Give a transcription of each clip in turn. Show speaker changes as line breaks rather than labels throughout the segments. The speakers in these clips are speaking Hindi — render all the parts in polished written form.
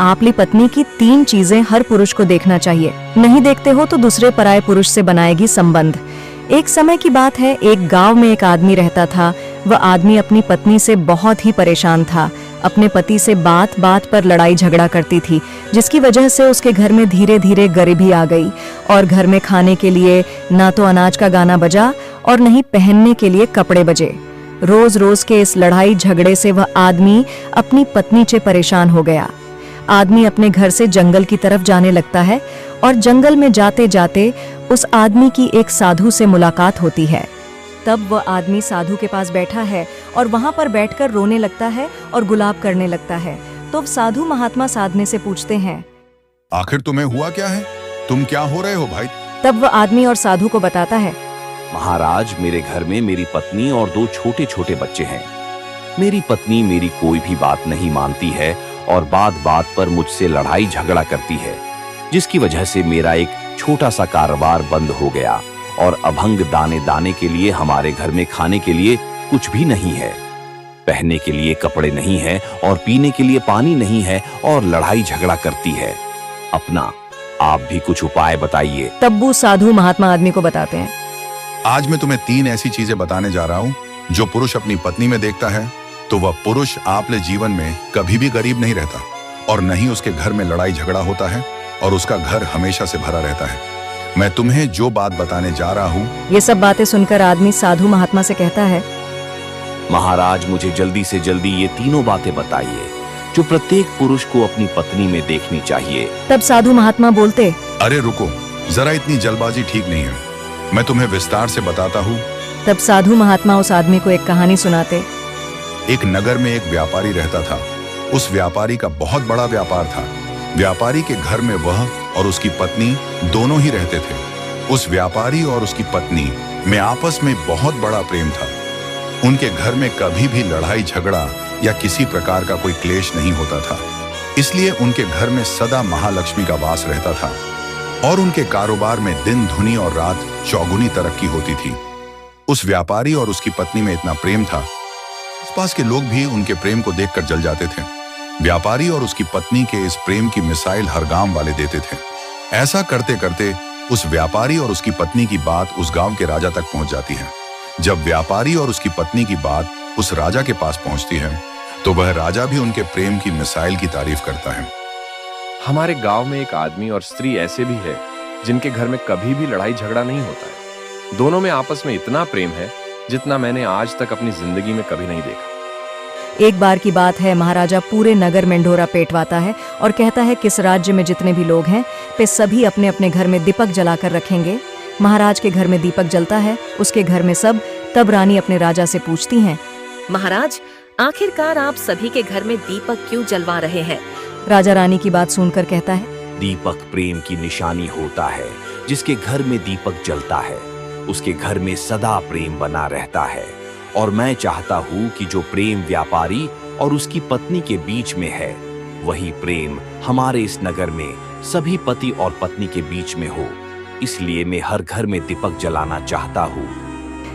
आपली पत्नी की 3 चीजें हर पुरुष को देखना चाहिए। नहीं देखते हो तो दूसरे पराये पुरुष से बनाएगी संबंध। एक समय की बात है, एक गांव में एक आदमी रहता था। वह आदमी अपनी पत्नी से बहुत ही परेशान था। अपने पति से बात बात पर लड़ाई झगड़ा करती थी, जिसकी वजह से उसके घर में धीरे धीरे गरीबी आ गई और घर में खाने के लिए ना तो अनाज का गाना बजा और नहीं पहनने के लिए कपड़े बजे। रोज रोज के इस लड़ाई झगड़े से वह आदमी अपनी पत्नी से परेशान हो गया। आदमी अपने घर से जंगल की तरफ जाने लगता है और जंगल में जाते जाते उस आदमी की एक साधु से मुलाकात होती है। तब वह आदमी साधु के पास बैठा है और वहां पर बैठकर रोने लगता है और गुलाब करने लगता है। तो साधु महात्मा साधने से पूछते हैं,
आखिर तुम्हें हुआ क्या है? तुम क्या हो रहे हो भाई?
तब वह आदमी और साधु को बताता है,
महाराज, मेरे घर में मेरी पत्नी और 2 छोटे छोटे बच्चे हैं। मेरी पत्नी मेरी कोई भी बात नहीं मानती है और बात बात पर मुझसे लड़ाई झगड़ा करती है, जिसकी वजह से मेरा एक छोटा सा कारोबार बंद हो गया और अभंग दाने दाने के लिए हमारे घर में खाने के लिए कुछ भी नहीं है, पहनने के लिए कपड़े नहीं है और पीने के लिए पानी नहीं है और लड़ाई झगड़ा करती है। अपना आप भी कुछ उपाय बताइए।
तब वो साधु महात्मा आदमी को बताते हैं,
आज मैं तुम्हें 3 ऐसी चीजें बताने जा रहा हूँ जो पुरुष अपनी पत्नी में देखता है तो वह पुरुष आपले जीवन में कभी भी गरीब नहीं रहता और न ही उसके घर में लड़ाई झगड़ा होता है और उसका घर हमेशा से भरा रहता है। मैं तुम्हें जो बात बताने जा रहा हूँ।
ये सब बातें सुनकर आदमी साधु महात्मा से कहता है,
महाराज, मुझे जल्दी से जल्दी ये तीनों बातें बताइए जो प्रत्येक पुरुष को अपनी पत्नी में देखनी चाहिए।
तब साधु महात्मा बोलते,
अरे रुको, जरा इतनी जल्दबाजी ठीक नहीं है, मैं तुम्हें विस्तार से बताता हूँ।
तब साधु महात्मा उस आदमी को एक कहानी सुनाते।
एक नगर में एक व्यापारी रहता था। उस व्यापारी का बहुत बड़ा व्यापार था। व्यापारी के घर में वह और उसकी पत्नी दोनों ही रहते थे। उस व्यापारी और उसकी पत्नी में आपस में बहुत बड़ा प्रेम था। उनके घर में कभी भी लड़ाई झगड़ा या किसी प्रकार का कोई क्लेश नहीं होता था, इसलिए उनके घर में सदा महालक्ष्मी का वास रहता था और उनके कारोबार में दिन धुनी और रात चौगुनी तरक्की होती थी। उस व्यापारी और उसकी पत्नी में इतना प्रेम था, आसपास के लोग भी उनके प्रेम को देखकर जल जाते थे। व्यापारी और उसकी पत्नी के इस प्रेम की मिसाइल हर गांव वाले देते थे। ऐसा करते करते उस व्यापारी और उसकी पत्नी की बात उस गांव के राजा तक पहुंच जाती है। जब व्यापारी और उसकी पत्नी की बात उस राजा के पास पहुंचती है तो वह राजा भी उनके प्रेम की मिसाइल की तारीफ करता है।
हमारे गांव में एक आदमी और स्त्री ऐसे भी है जिनके घर में कभी भी लड़ाई झगड़ा नहीं होता है। दोनों में आपस में इतना प्रेम है जितना मैंने आज तक अपनी जिंदगी में कभी नहीं देखा।
एक बार की बात है, महाराजा पूरे नगर में ढोरा पेटवाता है और कहता है किस राज्य में जितने भी लोग हैं वे सभी अपने अपने घर में दीपक जलाकर रखेंगे। महाराज के घर में दीपक जलता है, उसके घर में सब। तब रानी अपने राजा से पूछती हैं,
महाराज, आखिरकार आप सभी के घर में दीपक क्यों जलवा रहे हैं?
राजा रानी की बात सुनकर कहता है,
दीपक प्रेम की निशानी होता है। जिसके घर में दीपक जलता है उसके घर में सदा प्रेम बना रहता है और मैं चाहता हूँ कि जो प्रेम व्यापारी और उसकी पत्नी के बीच में है वही प्रेम हमारे इस नगर में सभी पति और पत्नी के बीच में हो। इसलिए मैं हर घर में दीपक जलाना चाहता हूँ।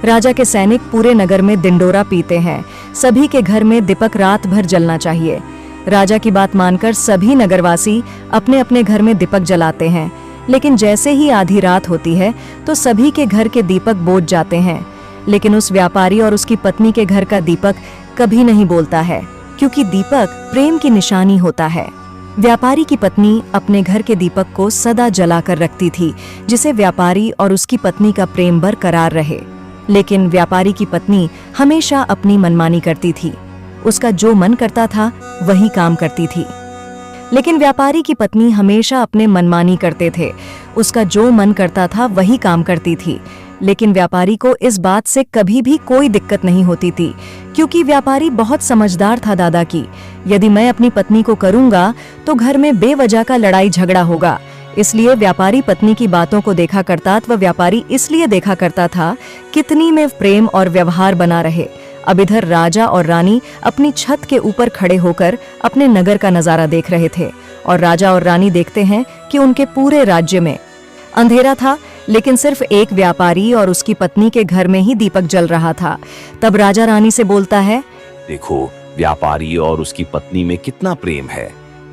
राजा के सैनिक पूरे नगर में दिंडोरा पीते हैं। सभी के घर में दीपक रात भर जलना चाहिए। राजा की बात मानकर सभी नगरवासी अपने अपने घर में दीपक जलाते हैं, लेकिन जैसे ही आधी रात होती है तो सभी के घर के दीपक बुझ जाते हैं। लेकिन उस व्यापारी और उसकी पत्नी के घर का दीपक कभी नहीं बोलता है, क्योंकि दीपक प्रेम की निशानी होता है। व्यापारी की पत्नी अपने घर के दीपक को सदा जलाकर रखती थी, जिसे व्यापारी और उसकी पत्नी का प्रेम बरकरार रहे। लेकिन व्यापारी की पत्नी हमेशा अपनी मनमानी करती थी। उसका जो मन करता था वही काम करती थी। लेकिन व्यापारी की पत्नी हमेशा अपने मनमानी करते थे। उसका जो मन करता था वही काम करती थी। लेकिन व्यापारी को इस बात से कभी भी कोई दिक्कत नहीं होती थी, क्योंकि व्यापारी बहुत समझदार था दादा की। यदि मैं अपनी पत्नी को करूंगा तो घर में बेवजह का लड़ाई झगड़ा होगा। इसलिए व्यापारी पत्नी की बातों को देखा करता था। व्यापारी इसलिए देखा करता था कितनी में प्रेम और व्यवहार बना रहे। अब इधर राजा और रानी अपनी छत के ऊपर खड़े होकर अपने नगर का नजारा देख रहे थे और राजा और रानी देखते हैं कि उनके पूरे राज्य में अंधेरा था, लेकिन सिर्फ एक व्यापारी और उसकी पत्नी के घर में ही दीपक जल रहा था। तब राजा रानी से बोलता है,
देखो, व्यापारी और उसकी पत्नी में कितना प्रेम है।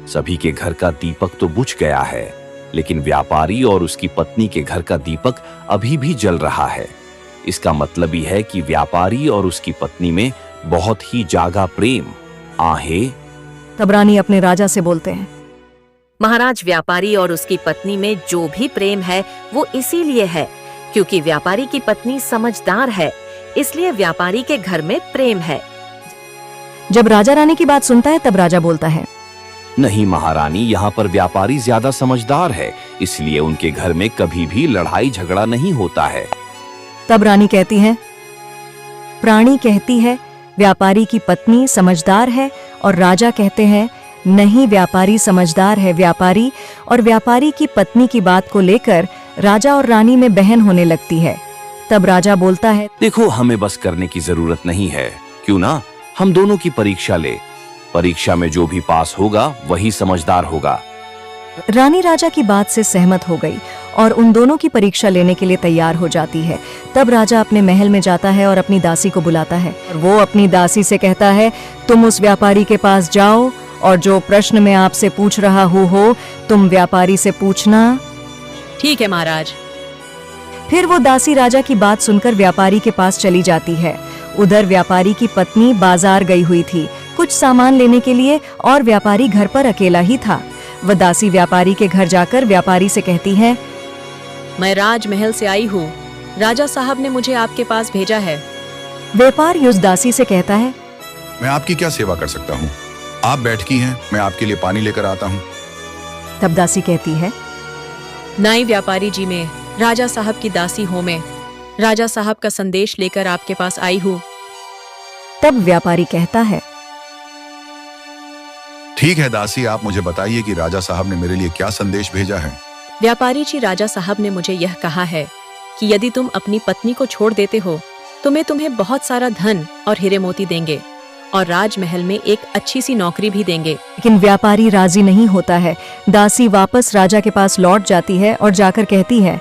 सभी के घर का दीपक तो बुझ गया है, लेकिन व्यापारी और उसकी पत्नी के घर का दीपक अभी भी जल रहा है। इसका मतलब ही है कि व्यापारी और उसकी पत्नी में बहुत ही जागा प्रेम आहे।
तब रानी अपने राजा से बोलते हैं,
महाराज, व्यापारी और उसकी पत्नी में जो भी प्रेम है वो इसीलिए है क्योंकि व्यापारी की पत्नी समझदार है, इसलिए व्यापारी के घर में प्रेम है।
जब राजा रानी की बात सुनता है तब राजा बोलता है,
नहीं महारानी, यहाँ पर व्यापारी ज्यादा समझदार है, इसलिए उनके घर में कभी भी लड़ाई झगड़ा नहीं होता है।
तब रानी कहती है, प्राणी कहती है व्यापारी की पत्नी समझदार है, और राजा कहते हैं नहीं, व्यापारी समझदार है। व्यापारी और व्यापारी की पत्नी की बात को लेकर राजा और रानी में बहन होने लगती है। तब राजा बोलता है,
देखो, हमें बस करने की जरूरत नहीं है, क्यों ना हम दोनों की परीक्षा ले। परीक्षा में जो भी पास होगा वही समझदार होगा।
रानी राजा की बात से सहमत हो गई और उन दोनों की परीक्षा लेने के लिए तैयार हो जाती है। तब राजा अपने महल में जाता है और अपनी दासी को बुलाता है और वो अपनी दासी से कहता है, तुम उस व्यापारी के पास जाओ और जो प्रश्न मैं आपसे पूछ रहा हो तुम व्यापारी से पूछना।
ठीक है महाराज।
फिर वो दासी राजा की बात सुनकर व्यापारी के पास चली जाती है। उधर व्यापारी की पत्नी बाजार गई हुई थी कुछ सामान लेने के लिए और व्यापारी घर पर अकेला ही था। वह दासी व्यापारी के घर जाकर व्यापारी से कहती है,
मैं राजमहल से आई हूँ, राजा साहब ने मुझे आपके पास भेजा है।
व्यापारी उस दासी से कहता है,
मैं आपकी क्या सेवा कर सकता हूँ? आप बैठकी हैं, मैं आपके लिए पानी लेकर आता हूँ।
तब दासी कहती है,
नाई व्यापारी जी, में राजा साहब की दासी हूँ मैं, राजा साहब का संदेश लेकर आपके पास आई हूँ।
तब व्यापारी कहता है,
ठीक है दासी, आप मुझे बताइए कि राजा साहब ने मेरे लिए क्या संदेश भेजा है।
व्यापारी जी, राजा साहब ने मुझे यह कहा है कि यदि तुम अपनी पत्नी को छोड़ देते हो तो मैं तुम्हें बहुत सारा धन और हीरे मोती देंगे और राजमहल में एक अच्छी सी नौकरी भी देंगे।
लेकिन व्यापारी राजी नहीं होता है। दासी वापस राजा के पास लौट जाती है और जाकर कहती है,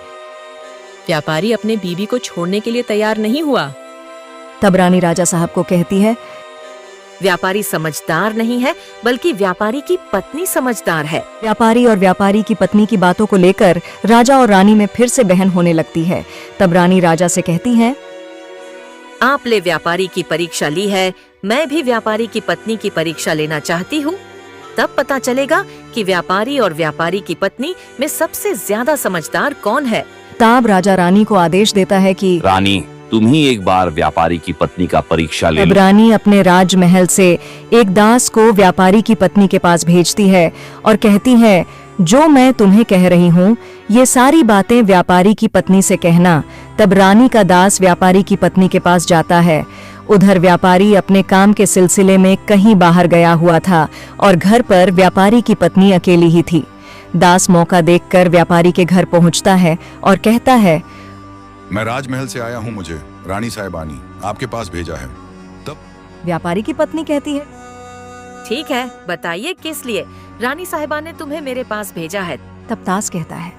व्यापारी अपने बीवी को छोड़ने के लिए तैयार नहीं हुआ।
तब रानी राजा साहब को कहती है,
व्यापारी समझदार नहीं है बल्कि व्यापारी की पत्नी समझदार है।
व्यापारी और व्यापारी की पत्नी की बातों को लेकर राजा और रानी में फिर से बहन होने लगती है। तब रानी राजा से कहती है,
आपने व्यापारी की परीक्षा ली है, मैं भी व्यापारी की पत्नी की परीक्षा लेना चाहती हूँ। तब पता चलेगा कि व्यापारी और व्यापारी की पत्नी में सबसे ज्यादा समझदार कौन है।
तब राजा रानी को आदेश देता है कि
रानी, तुम ही एक बार व्यापारी की पत्नी का परीक्षा ले
तब
लो।
रानी अपने राजमहल से एक दास को व्यापारी की पत्नी के पास भेजती है और कहती है, जो मैं तुम्हें कह रही हूँ ये सारी बातें व्यापारी की पत्नी से कहना। तब रानी का दास व्यापारी की पत्नी के पास जाता है। उधर व्यापारी अपने काम के सिलसिले में कहीं बाहर गया हुआ था और घर पर व्यापारी की पत्नी अकेली ही थी। दास मौका देखकर व्यापारी के घर पहुंचता है और कहता है,
मैं राजमहल से आया हूँ, मुझे रानी साहिबानी आपके पास भेजा है। तब
व्यापारी की पत्नी कहती है,
ठीक है, बताइए किस लिए रानी साहिबा ने तुम्हें मेरे पास भेजा है।
तब दास कहता है,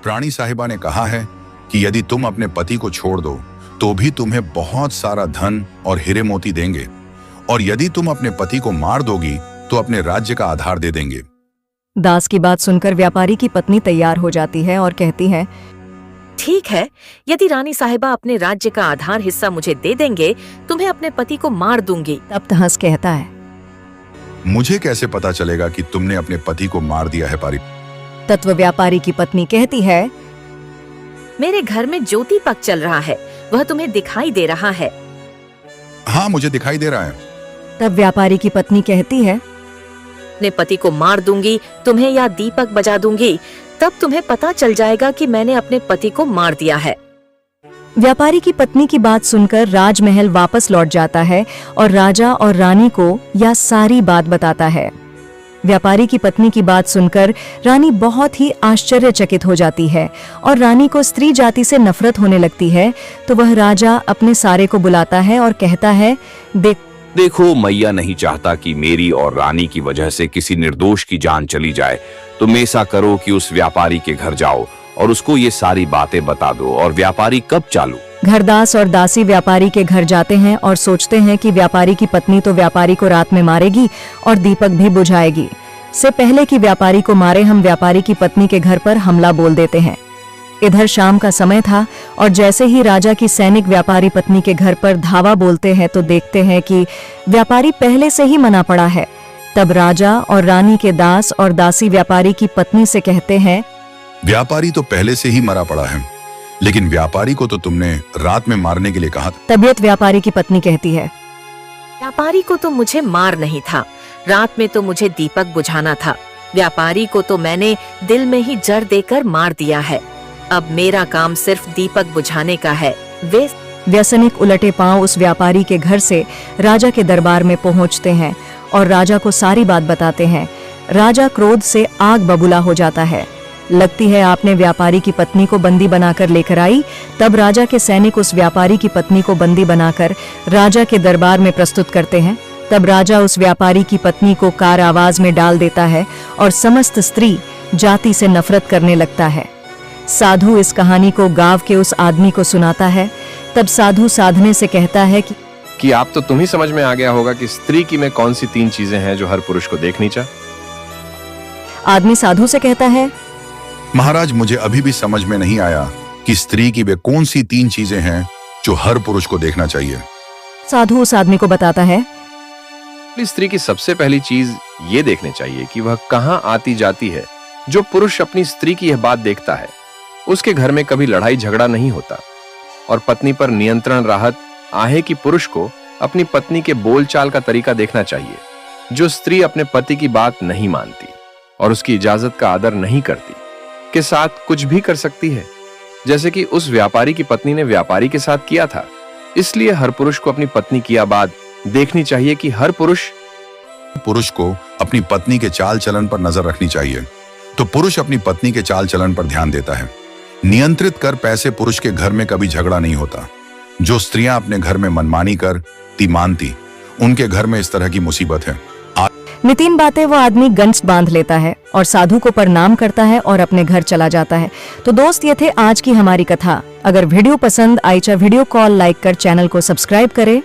रानी साहिबा ने कहा है कि यदि तुम अपने पति को छोड़ दो तो भी तुम्हें बहुत सारा धन और हीरे मोती देंगे, और यदि तुम अपने पति को मार दोगी तो अपने राज्य का आधार दे देंगे।
दास की बात सुनकर व्यापारी की पत्नी तैयार हो जाती है और कहती है,
ठीक है, यदि रानी साहिबा अपने राज्य का आधार हिस्सा मुझे दे देंगे, तुम्हें अपने पति को मार दूंगी।
तब तहस कहता है,
मुझे कैसे पता चलेगा कि तुमने अपने पति को मार दिया है पारी?
तत्व व्यापारी की पत्नी कहती है,
मेरे घर में ज्योति पक चल रहा है, वह तुम्हें दिखाई दे रहा है।
हाँ, मुझे दिखाई दे रहा है।
तब व्यापारी की पत्नी कहती है,
अपने पति को मार दूंगी, तुम्हें या दीपक बजा दूंगी, तब तुम्हें पता चल जाएगा कि मैंने अपने पति को मार दिया है।
व्यापारी की पत्नी की बात सुनकर राजमहल वापस लौट जाता है और राजा और रानी को यह सारी बात बताता है। व्यापारी की पत्नी की बात सुनकर रानी बहुत ही आश्चर्यचकित हो जाती है और रानी को स्त्री जाति से नफरत होने लगती है। तो वह राजा अपने सारे को बुलाता है और कहता है,
देखो, मैया नहीं चाहता कि मेरी और रानी की वजह से किसी निर्दोष की जान चली जाए। तुम ऐसा करो कि उस व्यापारी के घर जाओ और उसको ये सारी बातें बता दो। और व्यापारी कब चालू?
घरदास और दासी व्यापारी के घर जाते हैं और सोचते हैं कि व्यापारी की पत्नी तो व्यापारी को रात में मारेगी और दीपक भी बुझाएगी। से पहले कि व्यापारी को मारे हम व्यापारी की पत्नी के घर पर हमला बोल देते हैं। इधर शाम का समय था और जैसे ही राजा की सैनिक व्यापारी पत्नी के घर पर धावा बोलते हैं तो देखते हैं कि व्यापारी पहले से ही मना पड़ा है। तब राजा और रानी के दास और दासी व्यापारी की पत्नी से कहते हैं,
व्यापारी तो पहले से ही मरा पड़ा है, लेकिन व्यापारी को तो तुमने रात में मारने के लिए कहा था।
तबीयत व्यापारी की पत्नी कहती है,
व्यापारी को तो मुझे मार नहीं था, रात में तो मुझे दीपक बुझाना था। व्यापारी को तो मैंने दिल में ही जड़ देकर मार दिया है। अब मेरा काम सिर्फ दीपक बुझाने का है। वे
व्यसनिक उलटे पांव उस व्यापारी के घर से राजा के दरबार में पहुंचते हैं और राजा को सारी बात बताते हैं। राजा क्रोध से आग बबूला हो जाता है। लगती है आपने व्यापारी की पत्नी को बंदी बनाकर लेकर आई। तब राजा के सैनिक उस व्यापारी की पत्नी को बंदी बनाकर राजा के दरबार में प्रस्तुत करते हैं। तब राजा उस व्यापारी की पत्नी को कारावास में डाल देता है और समस्त स्त्री जाति से नफरत करने लगता है। साधु इस कहानी को गांव के उस आदमी को सुनाता है। तब साधु साधने से कहता है
कि आप तो तुम्ही समझ में आ गया होगा कि स्त्री की में कौन सी 3 चीजें हैं जो हर पुरुष को देखनी चाहिए।
आदमी साधु से कहता है,
महाराज मुझे अभी भी समझ में नहीं आया कि स्त्री की वे कौन सी 3 चीजें हैं जो हर पुरुष को देखना चाहिए।
साधु उस आदमी को बताता है,
स्त्री की सबसे पहली चीज ये देखनी चाहिए कि वह कहाँ आती जाती है। जो पुरुष अपनी स्त्री की यह बात देखता है उसके घर में कभी लड़ाई झगड़ा नहीं होता और पत्नी पर नियंत्रण राहत आहे कि पुरुष को अपनी पत्नी के बोलचाल का तरीका देखना चाहिए। जो स्त्री अपने पति की बात नहीं मानती और उसकी इजाजत का आदर नहीं करती के साथ कुछ भी कर सकती है, जैसे कि उस व्यापारी की पत्नी ने व्यापारी के साथ किया था। इसलिए हर पुरुष को अपनी पत्नी की यह बात देखनी चाहिए कि हर पुरुष
को अपनी पत्नी के चाल चलन पर नजर रखनी चाहिए। तो पुरुष अपनी पत्नी के चाल चलन पर ध्यान देता है। नियंत्रित कर पैसे पुरुष के घर में कभी झगड़ा नहीं होता। जो स्त्रियां अपने घर में मनमानी करती मानती उनके घर में इस तरह की मुसीबत है।
नितिन बातें वो आदमी गंज बांध लेता है और साधु को प्रणाम करता है और अपने घर चला जाता है। तो दोस्त ये थे आज की हमारी कथा। अगर वीडियो पसंद आई वीडियो कॉल लाइक कर चैनल को सब्सक्राइब करें।